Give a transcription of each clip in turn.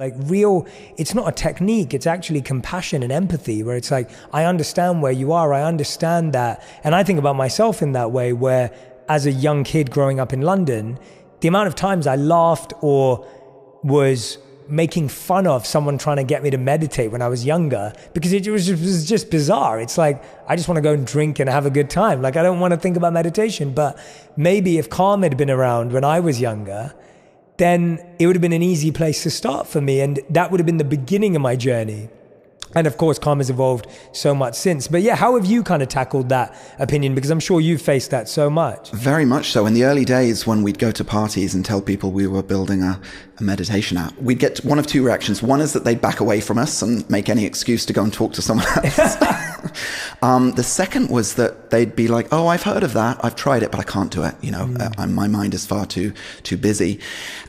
Like real, it's not a technique, it's actually compassion and empathy, where it's like, I understand where you are, I understand that. And I think about myself in that way, where as a young kid growing up in London, the amount of times I laughed or was making fun of someone trying to get me to meditate when I was younger, because it was just bizarre. It's like, I just want to go and drink and have a good time. Like, I don't want to think about meditation. But maybe if Calm had been around when I was younger, then it would have been an easy place to start for me. And that would have been the beginning of my journey. And of course, Calm has evolved so much since. But yeah, how have you kind of tackled that opinion? Because I'm sure you've faced that so much. Very much so. In the early days, when we'd go to parties and tell people we were building a meditation app, we'd get one of two reactions. One is that they'd back away from us and make any excuse to go and talk to someone else. The second was that they'd be like, oh, I've heard of that. I've tried it, but I can't do it. My mind is far too busy.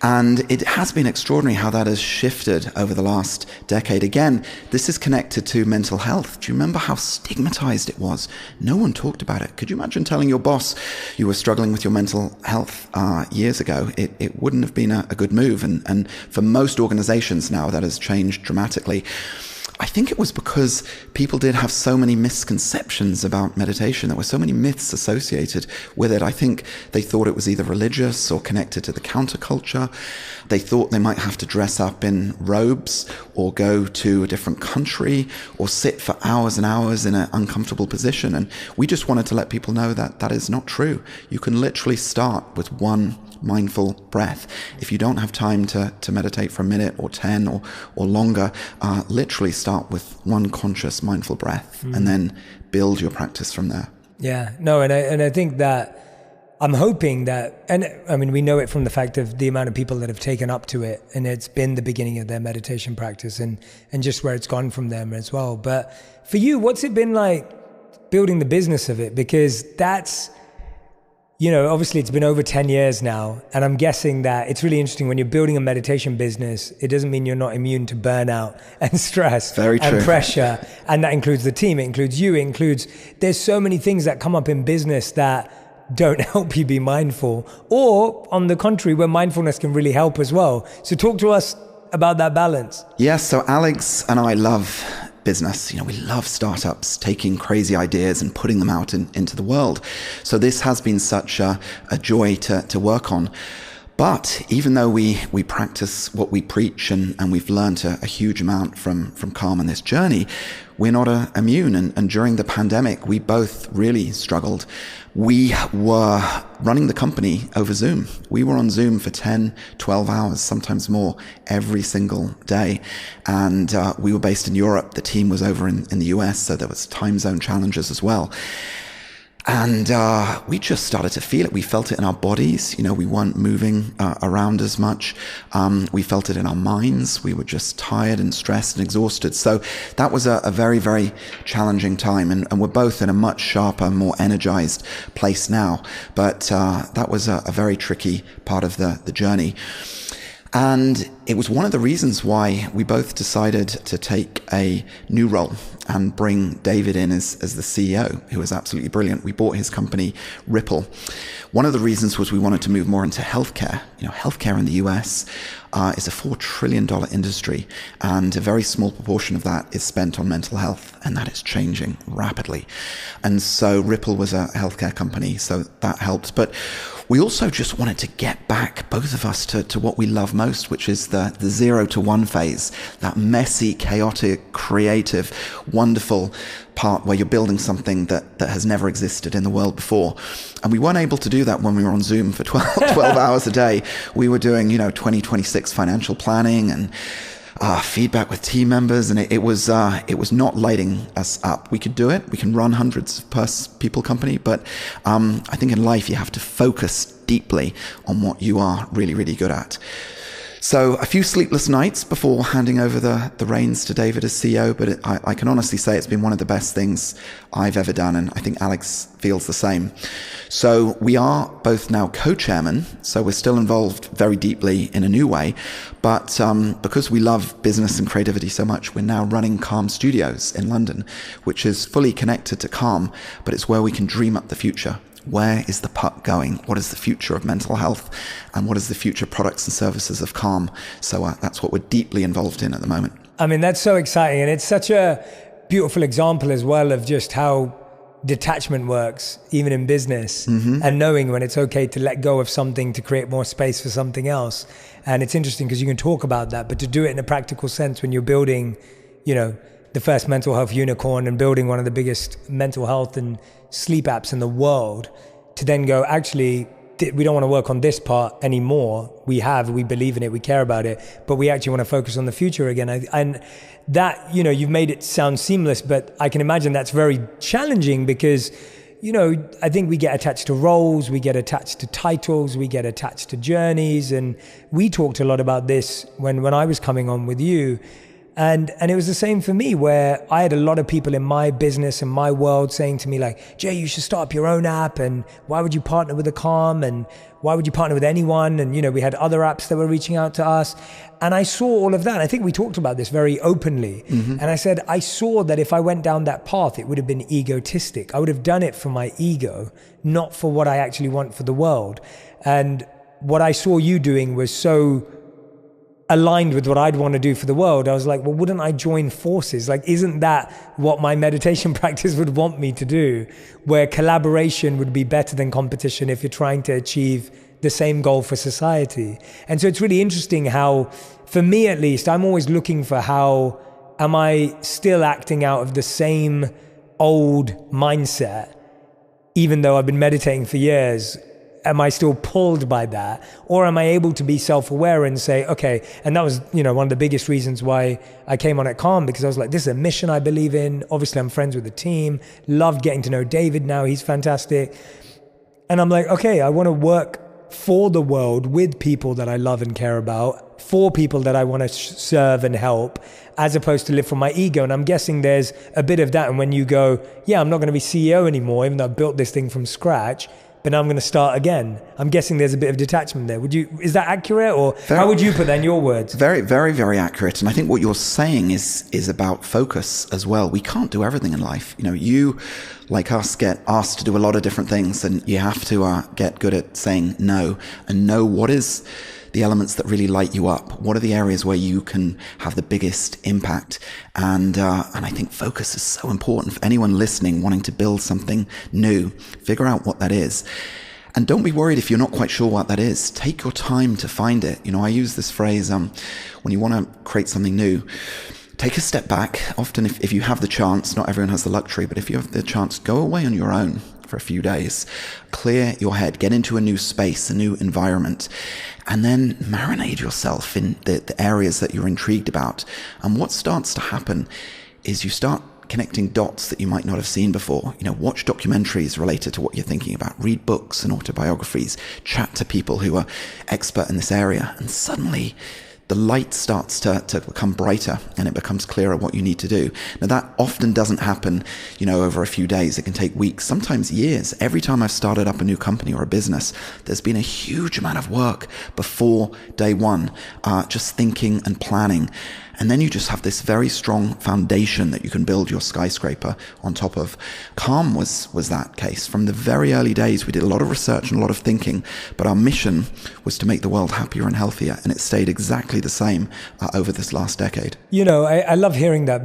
And it has been extraordinary how that has shifted over the last decade. Again, this is connected to mental health. Do you remember how stigmatized it was? No one talked about it. Could you imagine telling your boss you were struggling with your mental health years ago? It wouldn't have been a good move. And for most organizations now, that has changed dramatically. I think it was because people did have so many misconceptions about meditation. There were so many myths associated with it. I think they thought it was either religious or connected to the counterculture. They thought they might have to dress up in robes or go to a different country or sit for hours and hours in an uncomfortable position. And we just wanted to let people know that that is not true. You can literally start with one mindful breath. If you don't have time to meditate for a minute or 10 or longer, literally start with one conscious mindful breath and then build your practice from there. Yeah, no, and I think that I'm hoping that, and I mean, we know it from the fact of the amount of people that have taken up to it, and it's been the beginning of their meditation practice and just where it's gone from them as well. But for you, what's it been like building the business of it? Because that's, obviously it's been over 10 years now. And I'm guessing that it's really interesting when you're building a meditation business, it doesn't mean you're not immune to burnout and stress and pressure. And that includes the team, it includes you, there's so many things that come up in business that don't help you be mindful, or on the contrary, where mindfulness can really help as well. So talk to us about that balance. Yes, so Alex and I love business. We love startups, taking crazy ideas and putting them out into the world. So this has been such a joy to work on. But even though we practice what we preach and we've learned a huge amount from Calm on this journey, we're not immune. And during the pandemic, we both really struggled. We were running the company over Zoom. We were on Zoom for 10, 12 hours, sometimes more, every single day. And we were based in Europe. The team was over in the US, so there was time zone challenges as well. And we just started to feel it. We felt it in our bodies. We weren't moving around as much. We felt it in our minds. We were just tired and stressed and exhausted. So that was a very, very challenging time. And we're both in a much sharper, more energized place now. But that was a very tricky part of the journey. And it was one of the reasons why we both decided to take a new role and bring David in as the CEO, who was absolutely brilliant. We bought his company, Ripple. One of the reasons was we wanted to move more into healthcare. Healthcare in the US is a $4 trillion industry, and a very small proportion of that is spent on mental health, and that is changing rapidly. And so Ripple was a healthcare company, so that helped. But we also just wanted to get back, both of us, to what we love most, which is the 0 to 1 phase, that messy, chaotic, creative, wonderful part where you're building something that has never existed in the world before. And we weren't able to do that when we were on Zoom for 12 hours a day. We were doing, 2026 financial planning and feedback with team members, and it was not lighting us up. We could do it. We can run hundreds of people company, but I think in life you have to focus deeply on what you are really, really good at. So a few sleepless nights before handing over the reins to David as CEO, but I can honestly say it's been one of the best things I've ever done, and I think Alex feels the same. So we are both now co-chairmen, so we're still involved very deeply in a new way, but because we love business and creativity so much, we're now running Calm Studios in London, which is fully connected to Calm, but it's where we can dream up the future. Where is the puck going? What is the future of mental health? And what is the future products and services of Calm? So that's what we're deeply involved in at the moment. I mean, that's so exciting. And it's such a beautiful example as well of just how detachment works, even in business, and knowing when it's okay to let go of something to create more space for something else. And it's interesting because you can talk about that, but to do it in a practical sense when you're building, you know, the first mental health unicorn and building one of the biggest mental health and sleep apps in the world, to then go, actually, we don't want to work on this part anymore. We believe in it, we care about it, but we actually want to focus on the future again. And that, you know, you've made it sound seamless, but I can imagine that's very challenging because, you know, I think we get attached to roles, we get attached to titles, we get attached to journeys. And we talked a lot about this when I was coming on with you. And it was the same for me, where I had a lot of people in my business and my world saying to me like, Jay, you should start up your own app. And why would you partner with a Calm? And why would you partner with anyone? And, you know, we had other apps that were reaching out to us. And I saw all of that. I think we talked about this very openly. And I said, I saw that if I went down that path, it would have been egotistic. I would have done it for my ego, not for what I actually want for the world. And what I saw you doing was so aligned with what I'd want to do for the world. I was like, well, wouldn't I join forces? Like, isn't that what my meditation practice would want me to do? Where collaboration would be better than competition if you're trying to achieve the same goal for society. And so it's really interesting how, for me at least, I'm always looking for how am I still acting out of the same old mindset, even though I've been meditating for years? Am I still pulled by that? Or am I able to be self-aware and say, okay, and that was, you know, one of the biggest reasons why I came on at Calm, because I was like, this is a mission I believe in. Obviously, I'm friends with the team, loved getting to know David now, he's fantastic. And I'm like, okay, I want to work for the world with people that I love and care about, for people that I want to serve and help, as opposed to live for my ego. And I'm guessing there's a bit of that. And when you go, yeah, I'm not going to be CEO anymore, even though I built this thing from scratch, but now I'm going to start again. I'm guessing there's a bit of detachment there. Is that accurate, or how would you put that in your words? Very, very, very accurate. And I think what you're saying is about focus as well. We can't do everything in life. You know, you, like us, get asked to do a lot of different things, and you have to get good at saying no and know what is the elements that really light you up. What are the areas where you can have the biggest impact? And I think focus is so important for anyone listening, wanting to build something new. Figure out what that is. And don't be worried if you're not quite sure what that is. Take your time to find it. You know, I use this phrase, when you want to create something new, take a step back. Often if you have the chance, not everyone has the luxury, but if you have the chance, go away on your own for a few days, clear your head, get into a new space, a new environment, and then marinate yourself in the areas that you're intrigued about. And what starts to happen is you start connecting dots that you might not have seen before. You know, watch documentaries related to what you're thinking about, read books and autobiographies, chat to people who are expert in this area, and suddenly the light starts to become brighter and it becomes clearer what you need to do. Now, that often doesn't happen, you know, over a few days. It can take weeks, sometimes years. Every time I've started up a new company or a business, there's been a huge amount of work before day one, just thinking and planning. And then you just have this very strong foundation that you can build your skyscraper on top of. Calm was that case. From the very early days, we did a lot of research and a lot of thinking, but our mission was to make the world happier and healthier. And it stayed exactly the same over this last decade. You know, I love hearing that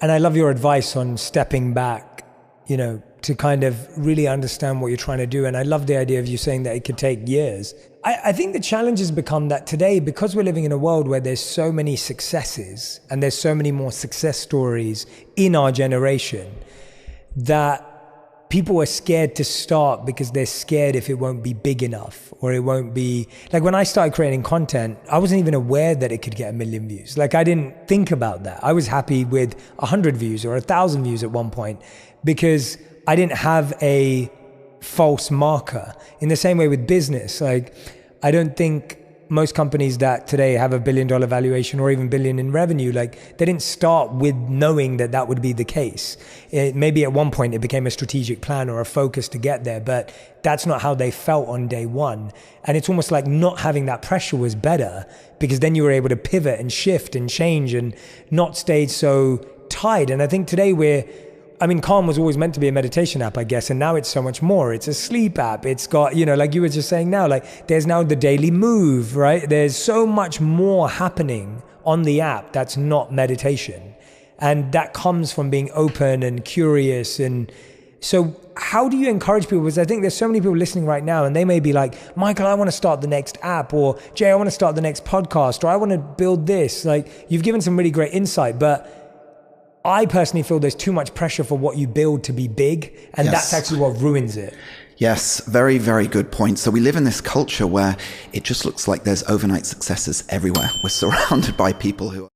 and I love your advice on stepping back, you know, to kind of really understand what you're trying to do. And I love the idea of you saying that it could take years. I think the challenge has become that today, because we're living in a world where there's so many successes and there's so many more success stories in our generation, that people are scared to start because they're scared if it won't be big enough, or it won't be, like when I started creating content, I wasn't even aware that it could get 1 million views. Like, I didn't think about that. I was happy with 100 views or 1,000 views at one point, because I didn't have a false marker. In the same way with business, like, I don't think most companies that today have $1 billion valuation or even billion in revenue, like, they didn't start with knowing that that would be the case. Maybe at one point it became a strategic plan or a focus to get there, but that's not how they felt on day one. And it's almost like not having that pressure was better, because then you were able to pivot and shift and change and not stay so tied. And I think today I mean, Calm was always meant to be a meditation app, I guess, and now it's so much more. It's a sleep app. It's got, like you were just saying now, like there's now the daily move, right? There's so much more happening on the app that's not meditation. And that comes from being open and curious. And so how do you encourage people? Because I think there's so many people listening right now and they may be like, Michael, I want to start the next app, or Jay, I want to start the next podcast, or I want to build this. Like, you've given some really great insight, but I personally feel there's too much pressure for what you build to be big, and that's actually what ruins it. Yes, very, very good point. So we live in this culture where it just looks like there's overnight successes everywhere. We're surrounded by people who